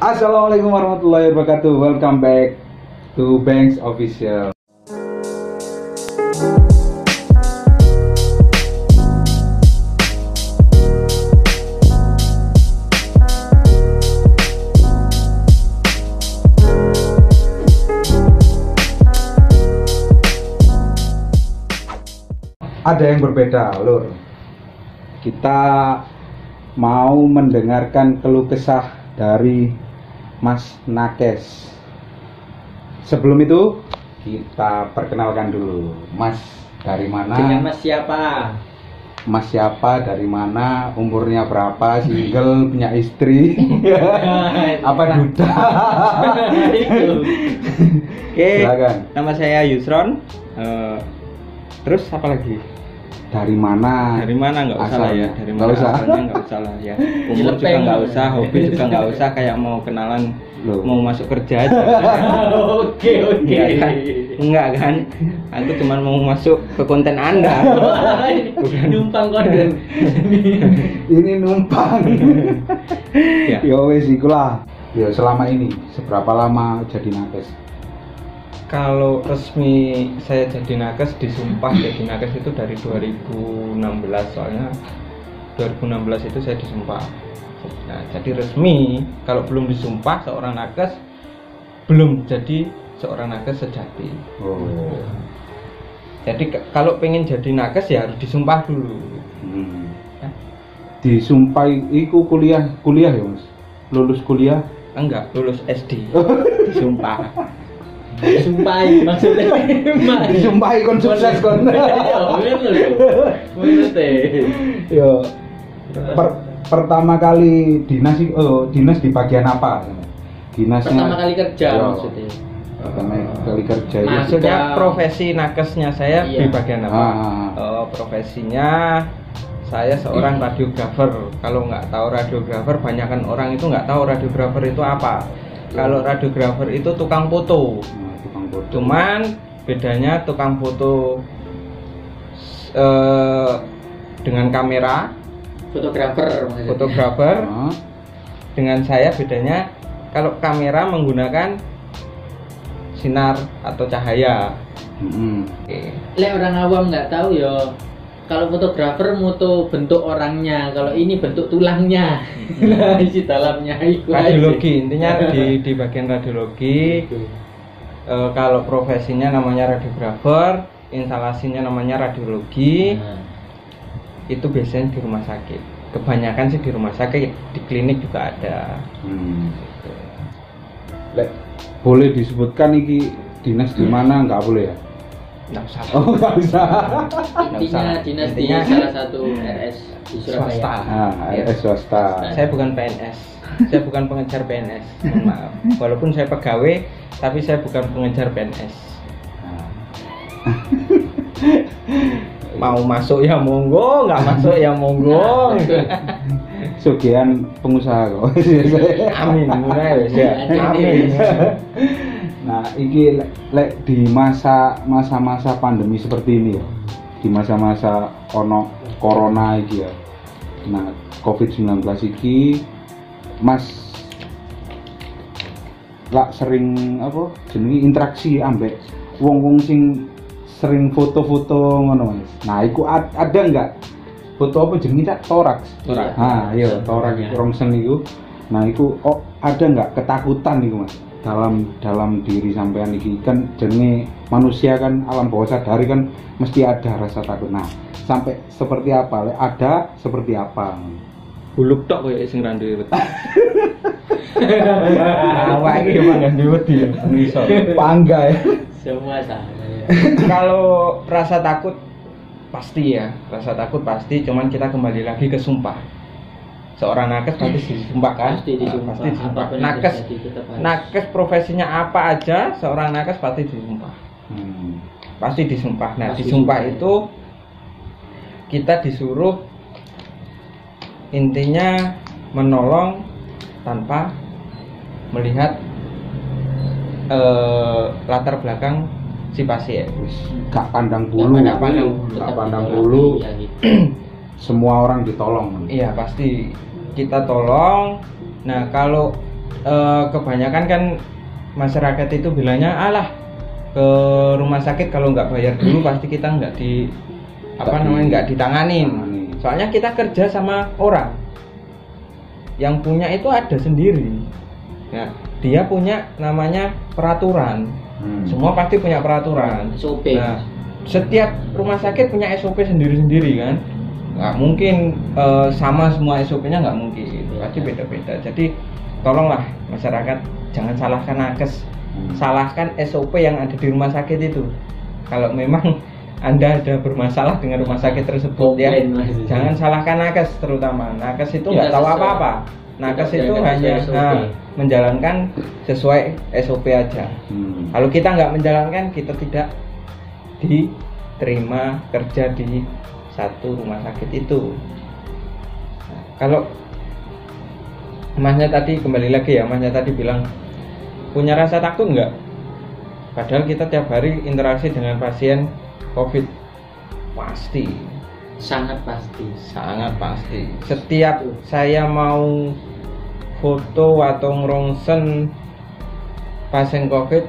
Assalamualaikum warahmatullahi wabarakatuh. Welcome back to Banks Official. Ada yang berbeda, Lur. Kita mau mendengarkan keluh kesah dari Mas Nakes. Sebelum itu kita perkenalkan dulu. Mas dari mana? Dengan Mas siapa? Mas siapa? Dari mana? Umurnya berapa? Single, punya istri? Apa duda? Oke. Silakan. Nama saya Yusron. Terus apa lagi? Dari mana? Dari mana nggak usah lah ya. Dari Nggak mana usah. asalnya nggak usah lah ya. Umur juga nggak usah, hobi juga nggak usah. Kayak mau kenalan, Loh. mau masuk kerja aja. Oke. Enggak kan? Aku cuma mau masuk ke konten Anda. Numpang konten. Ini numpang. Ya. Ya wes ikulah. Ya selama ini seberapa lama jadi nakes? Kalau resmi saya jadi nakes, disumpah jadi nakes itu dari 2016, soalnya 2016 itu saya disumpah. Nah, jadi resmi kalau belum disumpah seorang nakes belum jadi seorang nakes sejati. Oh. Jadi kalau pengen jadi nakes ya harus disumpah dulu. Disumpah iku kuliah ya Mas? Lulus kuliah? Enggak, lulus SD. Disumpah. Sumpahi maksudnya. Disumpahi kon sukses kon. Yo. Pertama kali dinas di bagian apa? Dinasnya Pertama kali kerja Yo. maksudnya. Pertama kali kerja itu. Maksudnya Kita- profesi nakesnya saya di Iya. bagian apa? Ah. Profesinya saya seorang radiografer. Kalau nggak tahu radiografer, banyakkan orang itu nggak tahu radiografer itu apa. Kalau radiografer itu tukang foto. Tukang foto. Cuman bedanya tukang foto dengan kamera, Fotografer maksudnya. fotografer. Ah. Dengan saya bedanya kalau kamera menggunakan sinar atau cahaya. Mm-mm. Oke. Lek orang awam nggak tahu ya. Kalau fotografer moto bentuk orangnya, kalau ini bentuk tulangnya. Nah, isi dalamnya itu Radiologi intinya di bagian radiologi. Kalau profesinya namanya radiografer, instalasinya namanya radiologi. Nah, Itu biasanya di rumah sakit. Kebanyakan sih di rumah sakit, di klinik juga ada. Gitu. Lek, boleh disebutkan iki dinas di mana? Nggak boleh ya? Nggak usah. Oh, nggak bisa. intinya dinas di Intinya salah satu RS di Surabaya. swasta. Ah, AS swasta. Saya bukan PNS. Saya bukan pengejar PNS. Mohon maaf. Walaupun saya pegawai, tapi saya bukan pengejar PNS. Mau masuk ya monggo, nggak masuk ya monggo. Sugihan pengusaha kok. Amin, mulai ya. Amin. Nah, iki lek di masa-masa pandemi seperti ini ya. Di masa-masa ono corona iki ya. Nah, COVID-19 iki Mas lak sering apa jenenge interaksi ambek wong-wong sing sering foto-foto ngono Mas. Nah, iku ada enggak foto apa jenenge Cak? Toraks. Toraks. Ah, iya, toraks Ya. rongsen iku. Nah, iku ada enggak ketakutan iku Mas? Dalam diri sampean iki kan jenenge manusia kan alam bawah sadar kan mesti ada rasa takut. Nah, sampai seperti apa? Lek ada seperti apa? Buluk tok koyo sing ra duwe wedi. Awak iki emang gak duwe wedi ya. Iso. Pangga ya. Semua sama. Kalau rasa takut pasti ya, rasa takut pasti, cuman kita kembali lagi ke sumpah. Seorang nakes pasti disumpah kan? Pasti disumpah. Pasti disumpah. Apapun yang Nakes, terjadi tetap harus. nakes profesinya apa aja, seorang nakes pasti disumpah. Hmm. Pasti disumpah. Nah, Pasti disumpah disumpah. itu kita disuruh intinya menolong tanpa melihat latar belakang si pasien. Gak pandang bulu, Nggak pandang bulu. gak pandang bulu. Ya, gitu. Semua orang ditolong. Iya pasti kita tolong. Nah kalau kebanyakan kan masyarakat itu bilangnya alah ke rumah sakit kalau nggak bayar dulu pasti kita nggak nggak ditanganin. Soalnya kita kerja sama orang yang punya itu ada sendiri. Ya, dia punya namanya peraturan. Semua pasti punya peraturan. SOP. Nah, setiap rumah sakit punya SOP sendiri-sendiri kan. Nggak mungkin sama semua SOP-nya, nggak mungkin. Pasti beda-beda. Jadi tolonglah masyarakat jangan salahkan nakes. Salahkan SOP yang ada di rumah sakit itu. Kalau memang Anda ada bermasalah dengan rumah sakit tersebut ya, jangan salahkan nakes terutama. Nakes itu nggak tahu apa-apa. Nakes itu hanya menjalankan sesuai SOP aja. Kalau kita nggak menjalankan, kita tidak diterima kerja di satu rumah sakit itu. Nah, kalau Masnya tadi kembali lagi ya, Masnya tadi bilang punya rasa takut nggak? Padahal kita tiap hari interaksi dengan pasien COVID. Pasti. Sangat pasti. Sangat pasti. Setiap saya mau foto atau ngerongsen pasien COVID,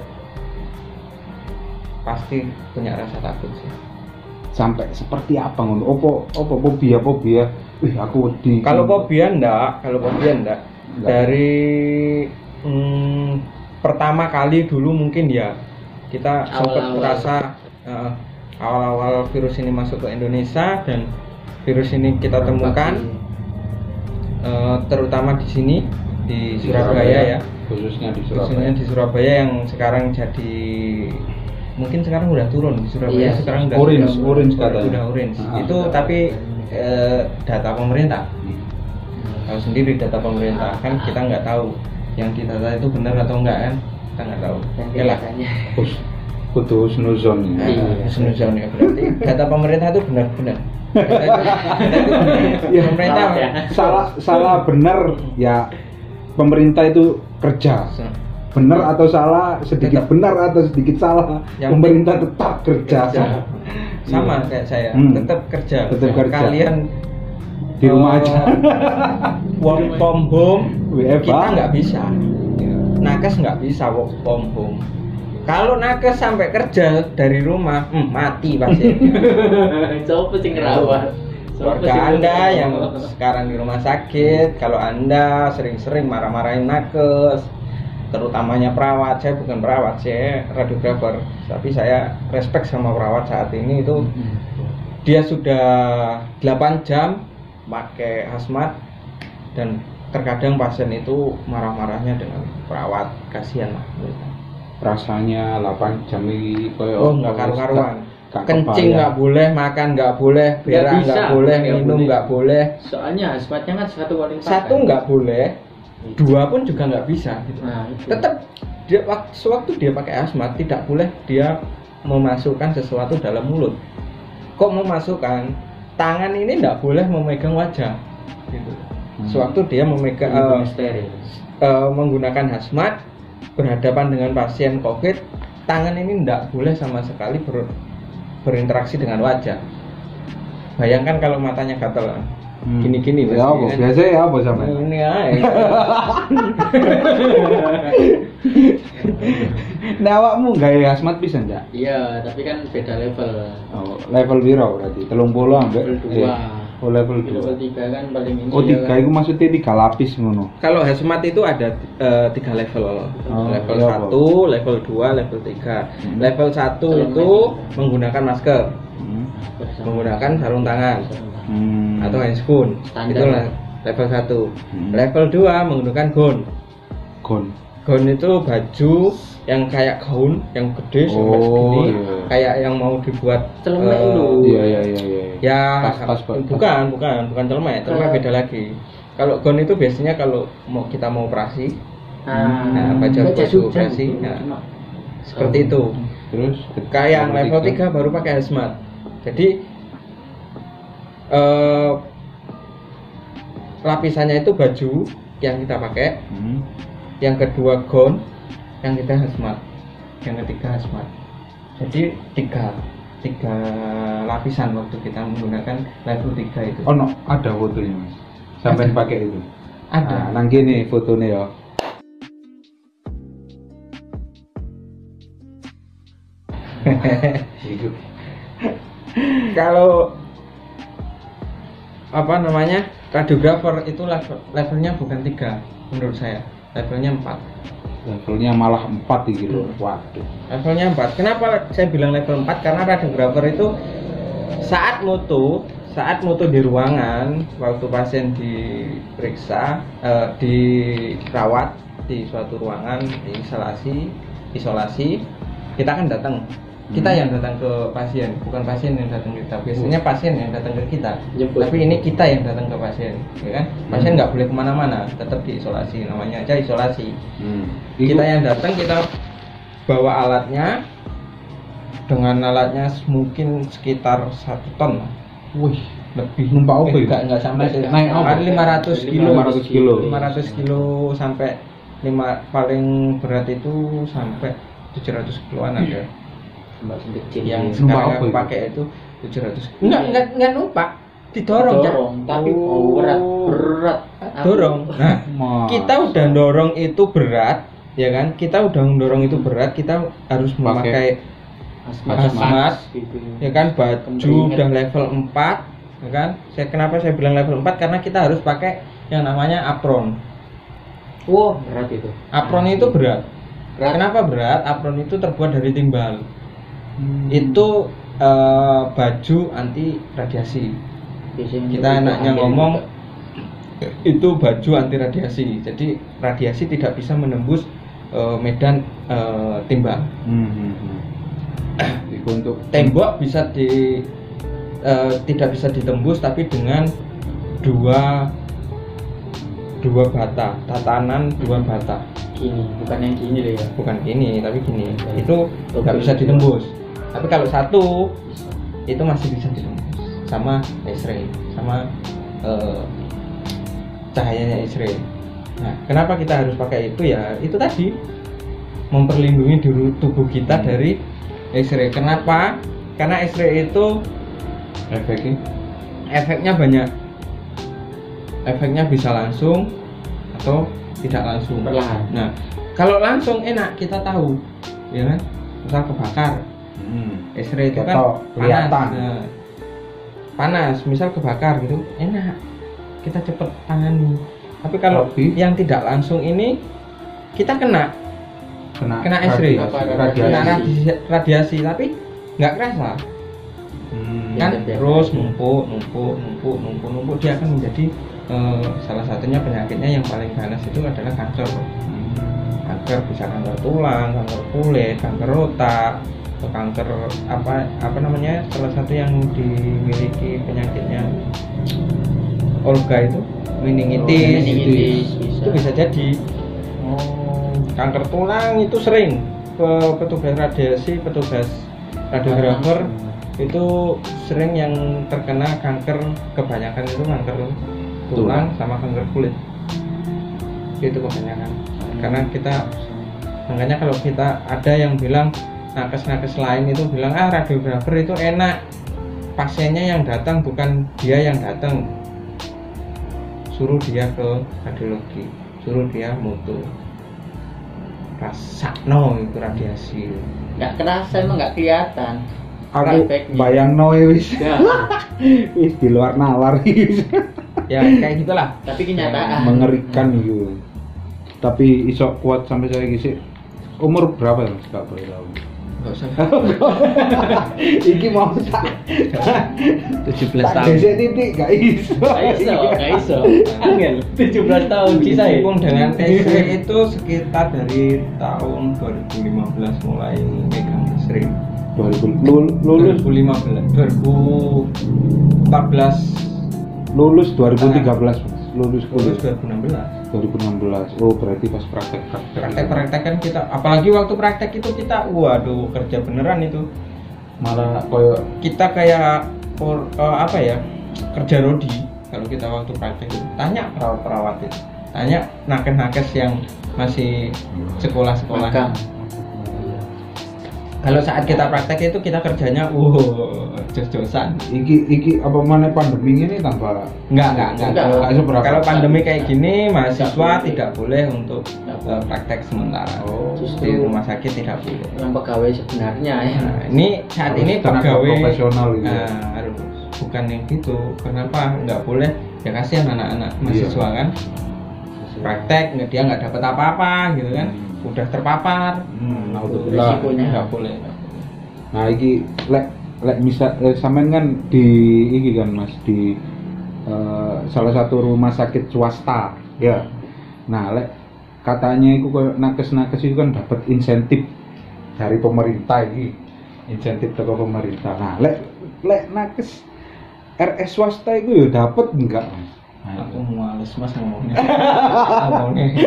pasti punya rasa takut sih. Sampai seperti apa ngono? Opo fobia? Aku di. Kalau fobia enggak. Dari pertama kali dulu mungkin ya kita sempat merasa awal-awal virus ini masuk ke Indonesia dan virus ini kita temukan terutama di sini di Surabaya ya, khususnya di Surabaya yang sekarang jadi mungkin sekarang udah turun di Surabaya. Sekarang udah orange katanya. Udah orange. Itu tapi data pemerintah. Tahu sendiri data pemerintah kan, kita nggak tahu yang didata itu benar atau enggak kan, kita nggak tahu. Oke lah. Kudu husnuzon ya. Husnuzon ya, berarti data pemerintah itu benar-benar. Ya, pemerintah salah benar ya, pemerintah itu kerja. Benar atau salah, sedikit benar atau sedikit salah, pemerintah tetap kerja. Sama kayak saya, tetap kerja. Kalian di rumah aja. Work from home, WFH. kita nggak bisa. Nakes nggak bisa work from home. Kalau nakes sampai kerja dari rumah, mati pasiennya. Coba sing ngerawat. Keluarga Anda yang sekarang di rumah sakit, kalau Anda sering-sering marah-marahin nakes, terutamanya perawat. Saya bukan perawat, saya radiografer, tapi saya respect sama perawat saat ini. Itu dia sudah 8 jam pakai hazmat dan terkadang pasien itu marah-marahnya dengan perawat, kasihan lah mereka. Rasanya 8 jam ini nggak karu-karuan. Kencing nggak boleh, makan nggak boleh, berak nggak boleh, minum nggak boleh. Soalnya hazmatnya kan satu nggak boleh, 2 pun juga nggak bisa gitu. Tetap dia sewaktu dia pakai hazmat tidak boleh dia memasukkan sesuatu dalam mulut. Kok memasukkan, tangan ini nggak boleh memegang wajah gitu. Sewaktu dia memegang menggunakan hazmat berhadapan dengan pasien COVID, tangan ini nggak boleh sama sekali berinteraksi dengan wajah. Bayangkan kalau matanya gatel, gini-gini. Ya apa? Biasa ya apa sama? Ini aja. Nah, awakmu gawe hazmat bisa enggak? Iya, tapi kan beda level. Oh, level piro berarti? 30 ambek Level 2. Level 2. Level 3 kan paling ini. Oh, 3 itu maksudnya 3 lapis ngono. Kalau hazmat itu ada 3 level. Level 1, level 2, level 3. Level 1 itu menggunakan masker. Menggunakan sarung tangan. Atau handscoon. Itulah level 1. Level 2 menggunakan gown. Gown itu baju yang kayak gaun yang gede sampai segini, kayak yang mau dibuat celemek itu. Iya. Ya, pas. bukan celemek beda lagi. Kalau gown itu biasanya kalau kita mau operasi, baju operasi, seperti itu. Terus kayak yang level 3 baru pakai hazmat. Jadi lapisannya itu baju yang kita pakai, yang kedua gown, yang kita hazmat, yang ketiga hazmat. Jadi tiga lapisan waktu kita menggunakan level 3 itu. Oh no, ada fotonya mas. Sampai pakai itu. Ada. Nah, nang gini fotonya ya. Hidup. Kalau apa namanya radiografer itu levelnya bukan 3 menurut saya, levelnya 4. Levelnya malah 4 gitu. Waduh. Levelnya 4. Kenapa saya bilang level 4? Karena radiografer itu saat mutu di ruangan, waktu pasien diperiksa, dirawat di suatu ruangan, di isolasi, kita kan datang. Kita yang datang ke pasien, bukan pasien yang datang ke kita. Biasanya pasien yang datang ke kita. Jemput. Tapi ini kita yang datang ke pasien, ya kan? Pasien nggak boleh kemana-mana, tetap diisolasi. Namanya aja isolasi. Kita yang datang, kita bawa alatnya. Dengan alatnya mungkin sekitar 1 ton. Wih, Lebih. numpak apa itu? Nggak sampai Naik apa? 500 kilo. 500 kilo. 500 kilo sampai paling berat itu sampai 700 kiloan ada. Kecil Yang Numpak sekarang apa yang itu? pakai itu 700. Enggak numpak. Didorong, Cak. tapi berat. Dorong. Nah, Ma. kita udah dorong itu berat, ya kan? Kita udah dorong itu berat, kita harus memakai hazmat, ya kan? Baju udah level 4, ya kan? Kenapa saya bilang level 4? Karena kita harus pakai yang namanya apron. Wah, berat itu. Apron itu berat. Berat. Kenapa berat? Apron itu terbuat dari timbal. Itu baju anti radiasi. Biasanya Kita enaknya pakai ngomong juga. itu baju anti radiasi. Jadi radiasi tidak bisa menembus medan timbal. Itu untuk Tembok bisa tidak bisa ditembus, tapi dengan dua bata, tatanan 2 bata. Gini, bukan yang gini deh ya. Bukan gini, tapi gini. Itu nggak bisa ditembus. Tapi kalau satu itu masih bisa ditembus sama X-ray, sama cahayanya X-ray. Nah, kenapa kita harus pakai itu? Ya itu tadi, memperlindungi tubuh kita dari X-ray. Kenapa? Karena X-ray itu efeknya banyak. Efeknya bisa langsung atau tidak langsung. Perlahan. Nah, kalau langsung enak, kita tahu, ya kan? Misal kebakar, X-ray itu kan Ketok, kelihatan. panas. Nah, panas, misal kebakar gitu, enak, kita cepet tangani. Tapi kalau Tapi- yang tidak langsung ini, kita kena X-ray, kena radiasi, tapi nggak kerasa. Kan Ya, terus numpuk, dia akan menjadi salah satunya penyakitnya yang paling ganas itu adalah kanker. Kanker bisa kanker tulang, kanker kulit, kanker otak, atau kanker apa namanya, salah satu yang dimiliki penyakitnya Olga itu meningitis, meningitis itu bisa jadi. Kanker tulang itu sering petugas radiasi, petugas radiografer itu sering yang terkena kanker, kebanyakan itu kanker tulang sama kanker kulit. Itu kebanyakan. Karena makanya kalau kita ada yang bilang, nakes lain itu bilang, radiografer itu enak, pasiennya yang datang bukan dia yang datang, suruh dia ke radiologi, suruh dia mutu, rasakno itu radiasi. Nggak kerasa, emang nggak kelihatan. Aku Prakteknya. bayang wis. Ya, Wis di luar nalar wis. Ya kayak gitulah. tapi kenyataan. Mengerikan gitu. Tapi iso kuat sampai saya gisi. Umur berapa ya Mas? Gak boleh tahu. Enggak usah. Iki mau tak 17 tak tahun. gesek titik gak iso. Gak iso. Angel, 17 tahun sisa ya. Didukung dengan X-ray itu sekitar dari tahun 2015 mulai megang X-ray. 2000 lulus 2015, 2014, lulus 2013 Mas. Lulus lulus kuliah 2016. 2016. Oh, berarti pas praktek. Praktek kan kita, apalagi waktu praktek itu kita, waduh, kerja beneran itu. Malah koyo Kita kayak apa ya, kerja rodi kalau kita waktu praktek itu. Tanya perawat-perawat itu, tanya nakes-nakes yang masih sekolah-sekolah. Magang. Kalau saat kita praktek itu kita kerjanya jos-josan. Iki apa mana pandemi ini tambah Enggak. Enggak seberapa. Kalau pandemi kayak gini mahasiswa tidak boleh untuk praktek sementara. Justru Di rumah sakit tidak boleh. yang pegawai sebenarnya ya. Nah, ini saat ini tenaga pegawai profesional gitu. harus bukan yang gitu. Kenapa nggak boleh? Ya kasihan anak-anak mahasiswa kan. Praktek dia nggak dapat apa-apa gitu kan. Udah terpapar. Alhamdulillah. Risikonya. Nggak boleh. Nah, iki lek misal sampean kan di iki kan Mas di salah satu rumah sakit swasta ya. Nah, lek katanya itu kayak nakes-nakes itu kan dapat insentif dari pemerintah ini. Insentif dari pemerintah. Nah, lek nakes RS swasta itu ya dapat enggak, Mas? Aku males Mas ngomongnya.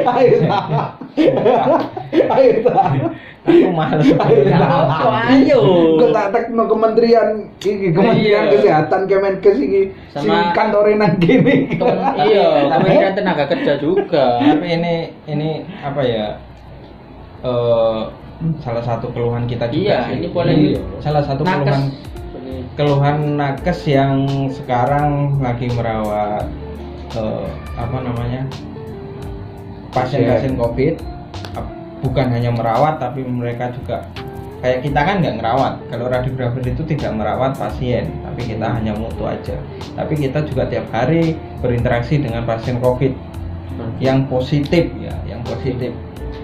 Ayo. Aku males. Ayo. Kok tak tekno kementerian iki Kementerian Iya. Kesehatan Kemenkes iki Sama- sing kantore nang kene. Iya, Kementerian Tenaga Kerja juga. Tapi ini apa ya? Salah satu keluhan kita juga Iya, sih. ini polemik. Salah satu Nakes. keluhan nakes yang sekarang lagi merawat apa namanya pasien-pasien COVID. Bukan hanya merawat tapi mereka juga kayak kita kan nggak ngerawat. Kalau radiografer itu tidak merawat pasien, tapi kita hanya mutu aja. Tapi kita juga tiap hari berinteraksi dengan pasien COVID yang positif ya, yang positif.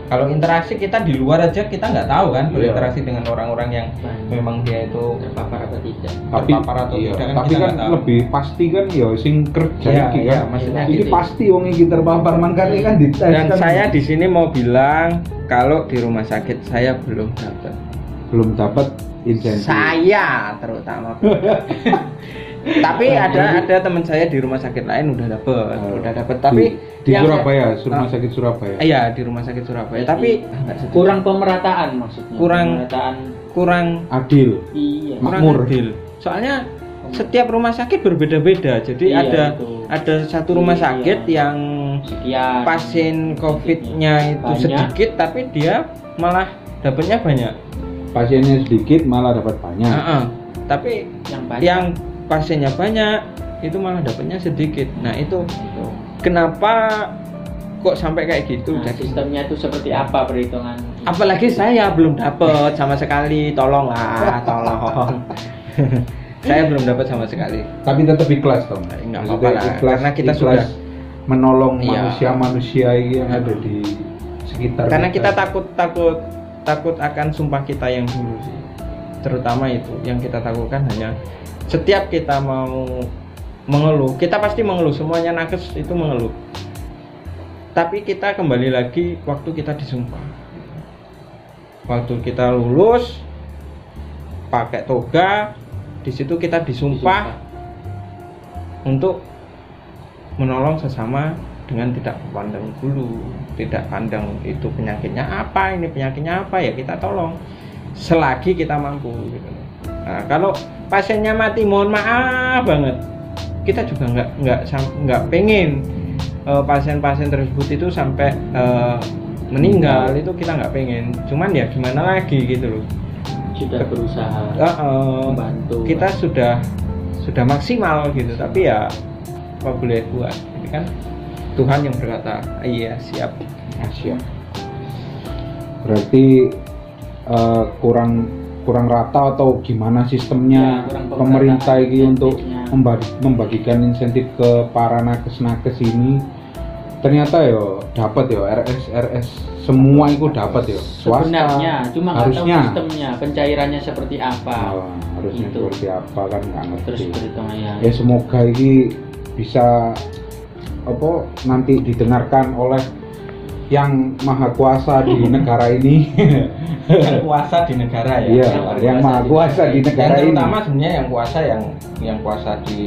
Kalau interaksi kita di luar aja kita nggak tahu kan berinteraksi dengan orang-orang yang memang dia itu terpapar atau tidak. terpapar atau iya, tidak kan tapi kita kan nggak tahu. lebih pasti kan ya sing kerja Iya, iki iya, kan. maksudnya Ini gitu. pasti wong iki terpapar mangkane kan dites Dan kan. saya di sini mau bilang kalau di rumah sakit saya belum dapat. belum dapat insentif. Saya terutama. Tapi ada teman saya di rumah sakit lain udah dapat. Tapi di yang Surabaya, rumah sakit Surabaya. iya di rumah sakit Surabaya. Tapi Kurang pemerataan maksudnya. Pemerataan. kurang adil. Iya. Makmur. adil. Soalnya setiap rumah sakit berbeda-beda. Jadi Iya, ada satu rumah Iya. sakit yang Sekian. pasien COVID-nya itu Banyak. sedikit tapi dia malah dapatnya banyak. Pasiennya sedikit malah dapat banyak. Tapi yang banyak. yang pasiennya banyak itu malah dapatnya sedikit. Nah itu kenapa kok sampai kayak gitu? Nah, Jadi sistemnya itu seperti apa perhitungan? apalagi saya belum dapat sama sekali. Tolonglah, tolong. Saya belum dapat sama sekali. Tapi tetap ikhlas toh. Nggak Maksudnya apa-apa lah, karena kita ikhlas sudah menolong Iya. manusia yang ada di sekitar. Karena kita takut akan sumpah kita yang dulu sih. Terutama itu yang kita takutkan hanya setiap kita mau mengeluh, kita pasti mengeluh, semuanya nakes itu mengeluh. Tapi kita kembali lagi waktu kita disumpah. Waktu kita lulus pakai toga, di situ kita disumpah untuk menolong sesama dengan tidak pandang bulu, tidak pandang itu penyakitnya apa, ini penyakitnya apa, ya kita tolong selagi kita mampu gitu. Nah, kalau pasiennya mati mohon maaf banget, kita juga nggak pengen pasien-pasien tersebut itu sampai meninggal, itu kita nggak pengen. Cuman ya gimana lagi gitu loh. Sudah berusaha membantu. Kita sudah maksimal gitu, tapi ya apa boleh buat. Ini kan Tuhan yang berkata, iya siap. Siap. Berarti kurang rata atau gimana sistemnya Ya, kurang pemerintah pemerataan ini untuk insentifnya. membagikan insentif ke para nakes-nakes ini. Ternyata yo dapat yo RS semua itu dapat yo. Swasta Sebenarnya cuma nggak tahu harusnya sistemnya, pencairannya seperti apa. harusnya Gitu. seperti apa kan nggak Terus ngerti. perhitungannya. Ya semoga ini bisa apa nanti didengarkan oleh yang maha kuasa di negara ini. Yang kuasa di negara ya. Iya, yang maha kuasa di negara yang ini. terutama sebenarnya yang kuasa di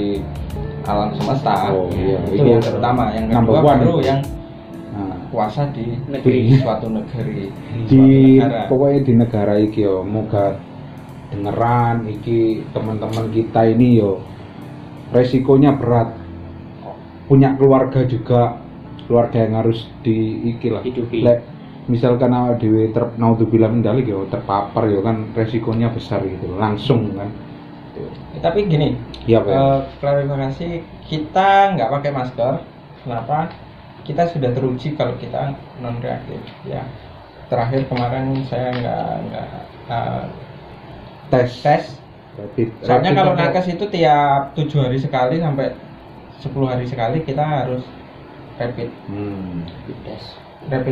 alam semesta. Oh, iya. Itu yang terutama. Yang Number kedua one. baru yang Nah, kuasa di Negeri. suatu negeri. di suatu negara. pokoknya di negara iki yo moga dengeran iki teman-teman kita ini yo resikonya berat, punya keluarga juga, keluarga yang harus di iki lah Hidupi. Lek misalkan awak dhewe naudzubillah mendalik ya terpapar ya kan resikonya besar gitu langsung kan. Tapi gini, Iya, Pak. klarifikasi, kita nggak pakai masker. Kenapa? Kita sudah teruji kalau kita non reaktif. Ya, terakhir kemarin saya nggak tes. Rapid. Soalnya Rapid kalau atau- nakes itu tiap 7 hari sekali sampai 10 hari sekali kita harus rapid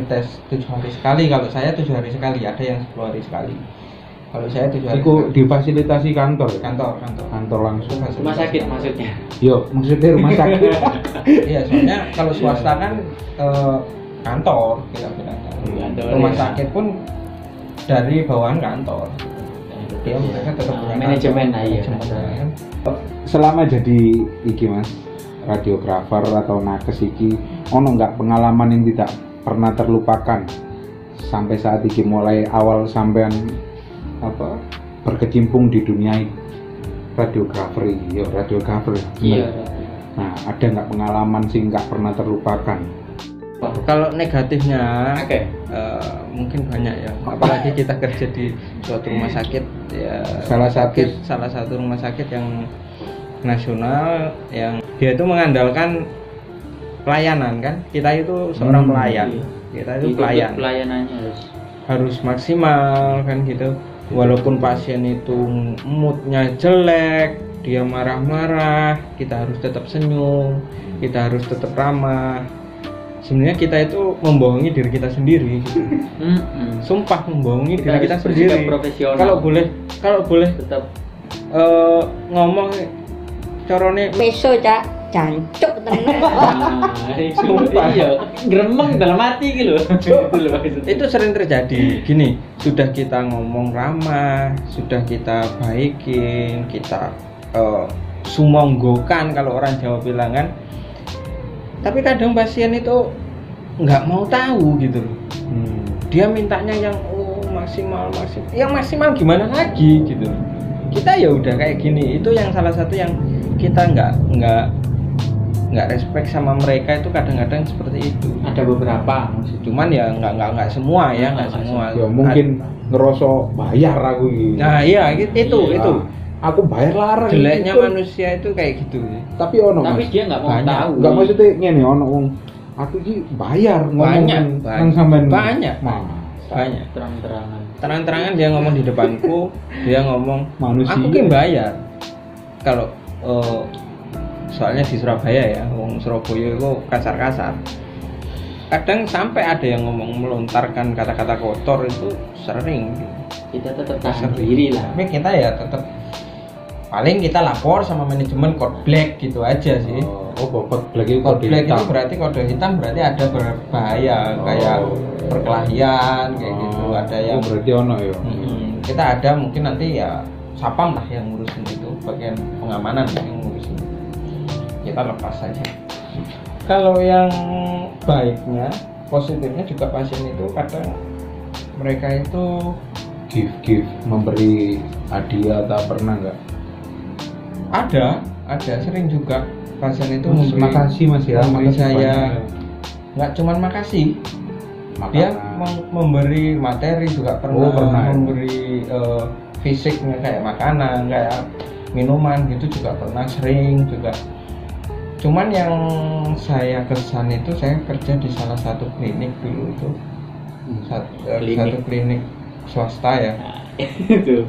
test 7 hari sekali. Kalau saya 7 hari sekali, ada yang 10 hari sekali. Kalau saya 7 hari Iku sekali. difasilitasi kantor ya? Kantor Langsung. Rumah sakit maksudnya. Yo, maksudnya rumah sakit. Iya, soalnya kalau swasta kan kantor kita bilang. Kantor, Rumah ya. sakit pun dari bawahan kantor. Dia mereka tetap punya Manajemen kantor. lah, iya. Manajemen, kan. Selama jadi iki Mas, radiografer atau nakes iki ono nggak pengalaman yang tidak pernah terlupakan sampai saat iki mulai awal sampean apa berkecimpung di dunia radiografer iki, yo radiografer. Iya. Nah, ada nggak pengalaman sih nggak pernah terlupakan? Kalau negatifnya Oke. mungkin banyak ya. Apalagi kita kerja di suatu rumah sakit ya. Salah satu rumah sakit yang nasional yang dia itu mengandalkan pelayanan kan. Kita itu seorang pelayan. Kita itu pelayan. Pelayanannya Harus maksimal kan gitu. Walaupun pasien itu moodnya jelek, dia marah-marah, kita harus tetap senyum, kita harus tetap ramah. Sebenarnya kita itu membohongi diri kita sendiri gitu. Sumpah membohongi diri kita sendiri. Profesional. Kalau boleh Tetap ngomong corone Meso cak, jancuk tenan. Sumpah. Iya, gremeng dalam hati gitu loh. Gitu loh maksudnya. itu sering terjadi. Gini, sudah kita ngomong ramah, sudah kita baikin, kita sumonggokan kalau orang Jawa bilang kan. Tapi kadang pasien itu nggak mau tahu gitu loh. Dia mintanya yang maksimal. Yang maksimal gimana lagi gitu loh. Kita ya udah kayak gini. Itu yang salah satu yang kita nggak respect sama mereka itu kadang-kadang seperti itu. Ada beberapa maksudnya. Cuman ya nggak semua ya, nggak semua. Ya mungkin ngerosok bayar aku iki. Nah iya itu. Aku bayar larang. Jeleknya Itu. manusia itu kayak gitu. Tapi ono Tapi Mas. dia nggak mau Banyak. tahu. Enggak maksudnya ngene ono wong aku iki bayar Banyak. nang sampean. Banyak. Nah, Banyak. Terang-terangan. Terang-terangan dia ngomong di depanku, dia ngomong Manusia. aku kan bayar. Kalau soalnya di Surabaya ya, wong Surabaya itu kasar-kasar. Kadang sampai ada yang ngomong melontarkan kata-kata kotor itu sering. Kita tetap tahan diri lah. Tapi kita ya tetap paling kita lapor sama manajemen code black gitu aja sih. Code black itu Code kode black itu hitam. berarti kode hitam berarti ada berbahaya kayak perkelahian kayak gitu. Ada yang berarti ono ya. kita ada mungkin nanti ya sapam lah yang ngurusin itu, bagian pengamanan yang ngurusin. Kita lepas saja. Kalau yang baiknya, positifnya juga pasien itu kadang mereka itu Give memberi hadiah atau pernah nggak? ada sering juga pasien itu Mas, memberi, makasih Mas ya, memberi makasih saya banyak. nggak cuman makasih, dia memberi materi juga pernah, ya. memberi fisiknya kayak makanan, kayak minuman gitu juga pernah, sering juga. Cuman yang saya kesan itu saya kerja di salah satu klinik dulu itu, satu klinik swasta ya. Itu.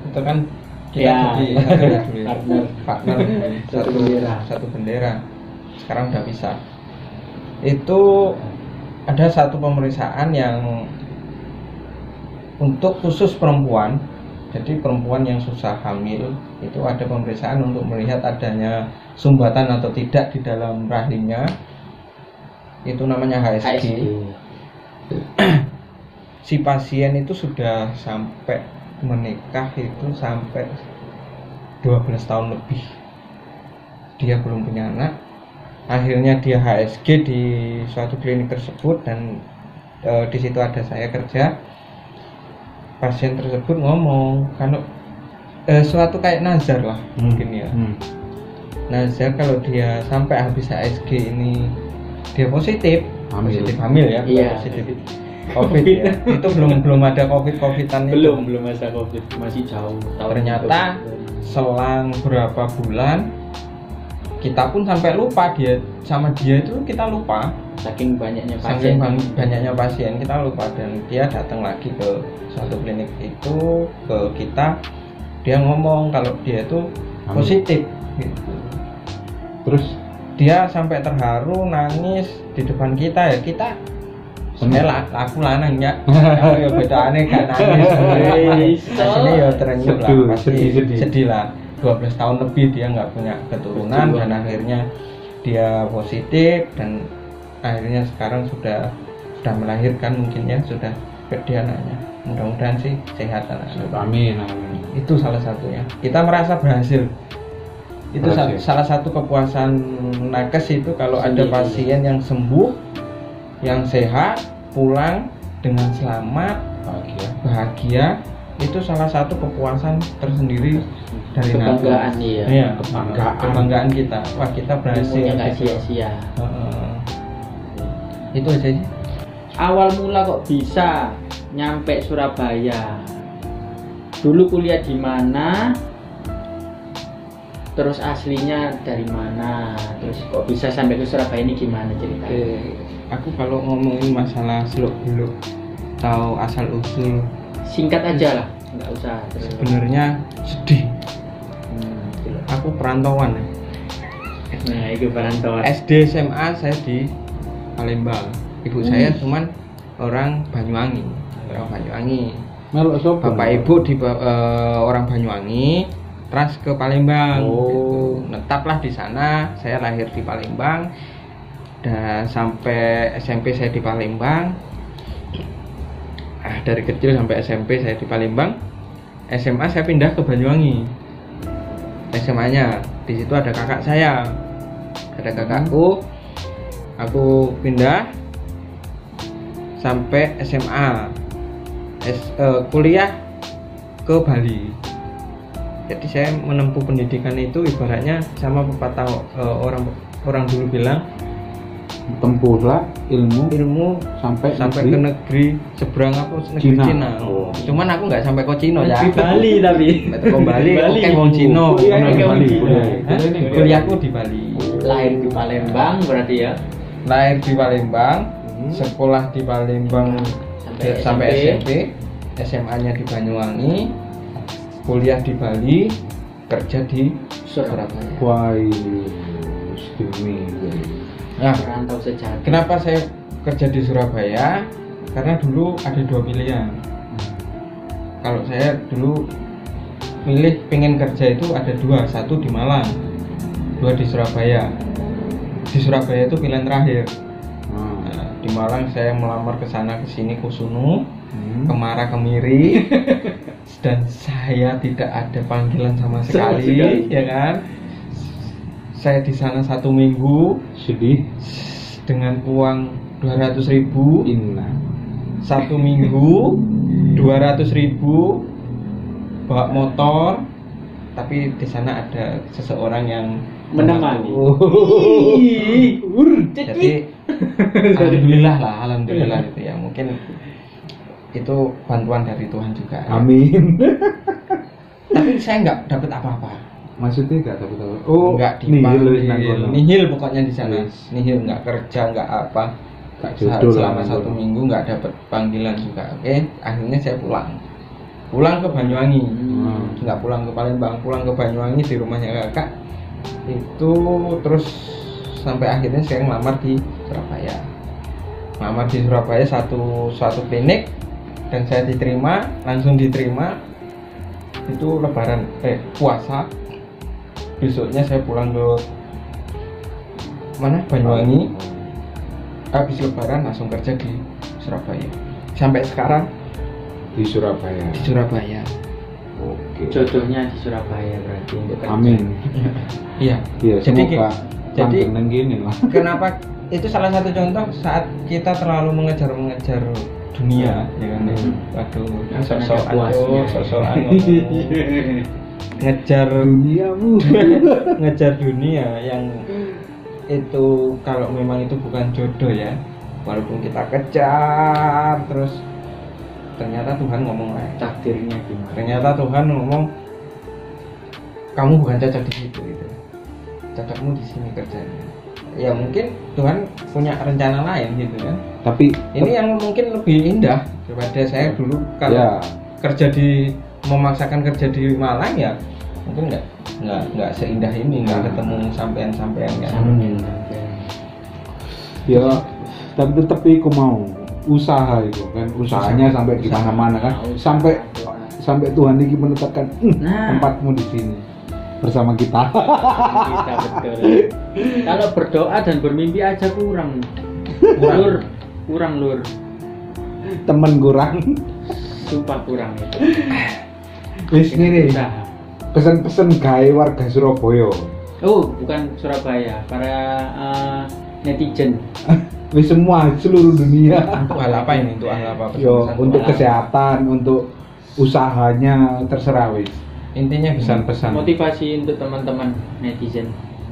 Itu kan kita Ya, jadi partner. satu bendera. Sekarang udah bisa. Itu ada satu pemeriksaan yang untuk khusus perempuan. Jadi perempuan yang susah hamil itu ada pemeriksaan untuk melihat adanya sumbatan atau tidak di dalam rahimnya. Itu namanya HSG. Si pasien itu sudah sampai menikah itu sampai 12 tahun lebih. Dia belum punya anak. Akhirnya dia HSG di suatu klinik tersebut dan di situ ada saya kerja. Pasien tersebut ngomong kalau suatu kayak nazar lah mungkin ya. Nazar kalau dia sampai habis HSG ini dia positif, Hamil. positif hamil ya, Iya. positif. Covid ya. Itu belum ada covidan itu. Belum masa Covid, masih jauh. Ternyata selang berapa bulan kita pun sampai lupa dia itu kita lupa. Saking banyaknya Saking pasien. banyaknya pasien kita lupa, dan dia datang lagi ke suatu klinik itu ke kita, dia ngomong kalau dia itu positif gitu. Terus Dia sampai terharu nangis di depan kita ya, kita aku lanang ya. Ya beda aneh gak nangis. Aslinya ya terenyuh lah, pasti sedih lah. 12 tahun lebih dia nggak punya keturunan dan akhirnya dia positif, dan akhirnya sekarang sudah melahirkan, mungkin ya sudah gede anaknya. Mudah-mudahan sih sehat anaknya. amin. Itu salah satunya. Kita merasa berhasil. Itu salah satu kepuasan nakes itu kalau ada pasien yang sembuh, yang sehat, pulang dengan selamat, bahagia, itu salah satu kepuasan tersendiri dari Kebanggaan, nakes. iya. Kebanggaan kita. Wah, kita berhasil. Ilmunya nggak gitu. sia-sia. Itu aja sih. Awal mula kok bisa nyampe Surabaya? Dulu kuliah di mana? Terus aslinya dari mana? Terus kok bisa sampai ke Surabaya ini gimana ceritanya? Aku kalau ngomongin masalah seluk-beluk tahu asal usul, Singkat aja lah, nggak usah. sebenarnya sedih. Aku perantauan ya. Nah, itu perantauan. SD SMA saya di Palembang. Ibu saya cuman orang Banyuwangi. Melok sopo? Bapak ibu di orang Banyuwangi, trans ke Palembang. Gitu. Netaplah di sana. Saya lahir di Palembang dan sampai SMP saya di Palembang. Dari kecil sampai SMP saya di Palembang. SMA saya pindah ke Banyuwangi. SMA-nya di situ ada kakak saya, ada kakakku. Aku pindah sampai SMA, kuliah ke Bali. Jadi saya menempuh pendidikan itu ibaratnya sama pepatah orang dulu bilang, tempuhlah ilmu sampai negeri ke negeri seberang apa negeri Cina. Cuman aku nggak sampai ke Cina ya. Di Bali tapi. Ke Bali, oke wong Cina. Kuliahku di Bali. Lahir di Palembang berarti ya. Lahir di Palembang, sekolah di Palembang sampai SMP, SMA-nya di Banyuwangi, kuliah di Bali, kerja di Surabaya. Wah, demi. Nah, Perantau sejati. kenapa saya kerja di Surabaya? Karena dulu ada dua pilihan. Kalau saya dulu milih pengen kerja itu ada dua, satu di Malang, dua di Surabaya. Di Surabaya itu pilihan terakhir. Nah, di Malang saya melamar ke sana ke sini kusunu, kemara kemiri, dan saya tidak ada panggilan sama sekali, ya kan? Saya di sana 1 minggu, Sedih. dengan uang 200.000. Inna. 1 minggu 200.000, bawa motor, tapi di sana ada seseorang yang Menemani. Jadi alhamdulillah itu ya, mungkin itu bantuan dari Tuhan juga. Amin. Tapi saya nggak dapat apa-apa. Maksudnya nggak tahu. Nggak nihil pokoknya di sana. Nihil, nggak kerja, nggak apa. Selama 1 minggu nggak dapat panggilan juga. Oke, akhirnya saya pulang ke Banyuwangi. Nggak pulang ke Palembang, pulang ke Banyuwangi di rumahnya kakak. Itu terus sampai akhirnya saya ngelamar di Surabaya. Ngelamar di Surabaya suatu klinik, dan saya langsung diterima. Itu lebaran puasa. Besoknya saya pulang ke Banyuwangi. Habis lebaran langsung kerja di Surabaya. Sampai sekarang di Surabaya. Oke. Jodohnya di Surabaya berarti untuk kerja. Amin. Iya. Jadi gini lah. Kenapa itu salah satu contoh saat kita terlalu mengejar dunia, ya kan? Waduh, sosok ngejar Duniamu. ngejar dunia yang itu kalau memang itu bukan jodoh ya, walaupun kita kejar terus ternyata Tuhan ngomong lain. Takdirnya gimana? Ternyata Tuhan ngomong kamu bukan cocok di situ gitu. Cocokmu di sini kerjanya. Ya mungkin Tuhan punya rencana lain gitu kan. Tapi Ini yang mungkin lebih indah daripada saya dulu kalau ya, kerja di memaksakan kerja di Malang ya mungkin nggak seindah ini, nggak ketemu sampean-sampean kan. ya tapi tetep iku mau usaha itu kan, usahanya sampai di mana-mana kan, sampai Tuhan ini menetapkan Nah. tempatmu di sini bersama kita. Kita betul. Kalau berdoa dan bermimpi aja kurang. Kurang lur. Temen kurang. Sumpah kurang itu. Wis ngene, Usaha. pesen-pesen gawe warga Surabaya. Oh, bukan Surabaya, para netizen. Wis semua seluruh dunia. Untuk hal apa ini? Untuk hal apa? Yo, Pesan-pesan untuk Tuhan. kesehatan, untuk usahanya terserah wis. Intinya Pesan-pesan. Motivasi untuk teman-teman netizen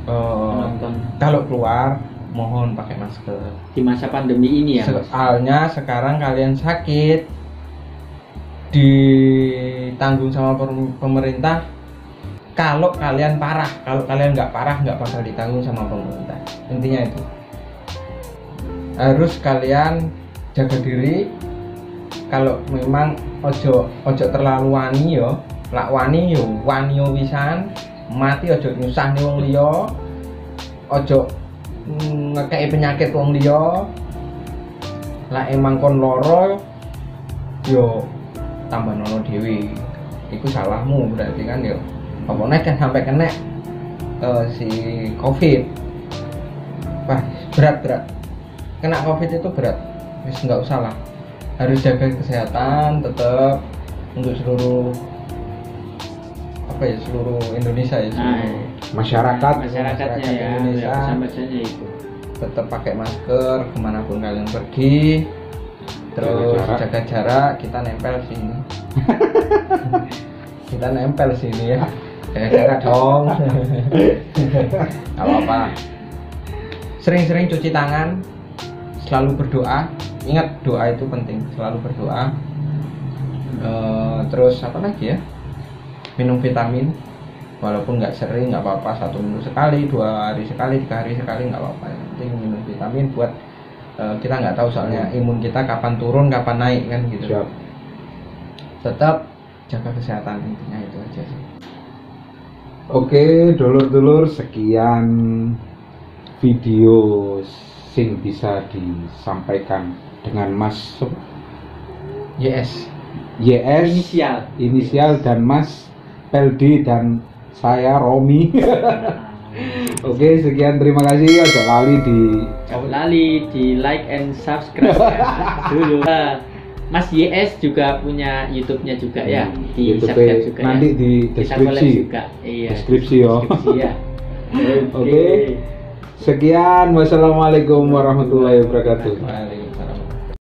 penonton kalau keluar mohon pakai masker. di masa pandemi ini ya. Mas? Soalnya sekarang kalian sakit ditanggung sama pemerintah. Kalau kalian parah, kalau kalian nggak parah nggak bakal ditanggung sama pemerintah. Intinya itu harus kalian jaga diri. Kalau memang ojo terlalu wani yo, lak wani yo wisan, mati ojo nyusahne wong liya, ojo ngekei penyakit wong liya. Lah emang kon loro yo tambah nono dewi. Iku salahmu berarti kan yo. Apa nek kan sampai kena si Covid. Wah, berat. Kena Covid itu berat. Wis nggak usah lah. Harus jaga kesehatan tetap untuk seluruh seluruh Indonesia ya, seluruh Masyarakatnya ya, Indonesia. sampai saja itu. Tetap pakai masker kemanapun kalian pergi, terus jaga jarak. Kita nempel sini. Kita nempel sini ya, jaga jarak dong. Gak apa-apa. Sering-sering cuci tangan, selalu berdoa. Ingat doa itu penting, selalu berdoa. Terus apa lagi ya? Minum vitamin, walaupun nggak sering nggak apa-apa, 1 minggu sekali, 2 hari sekali, 3 hari sekali nggak apa-apa. Yang penting minum vitamin buat kita nggak tahu soalnya imun kita kapan turun kapan naik kan gitu. Siap. Tetap jaga kesehatan, intinya itu aja sih. Oke, dulur-dulur, sekian video sing bisa disampaikan dengan Mas YS. inisial dan Mas Peldi dan saya Romi. Oke, sekian, terima kasih. Jangan lali di like and subscribe ya. Dulu. Mas YS juga punya YouTube-nya juga ya. Di YouTube subscribe juga nanti ya. di Kita collab deskripsi. juga. Iya. Deskripsi yo. Deskripsi ya. Oke. Sekian, wassalamualaikum warahmatullahi wabarakatuh. Waalaikumsalam.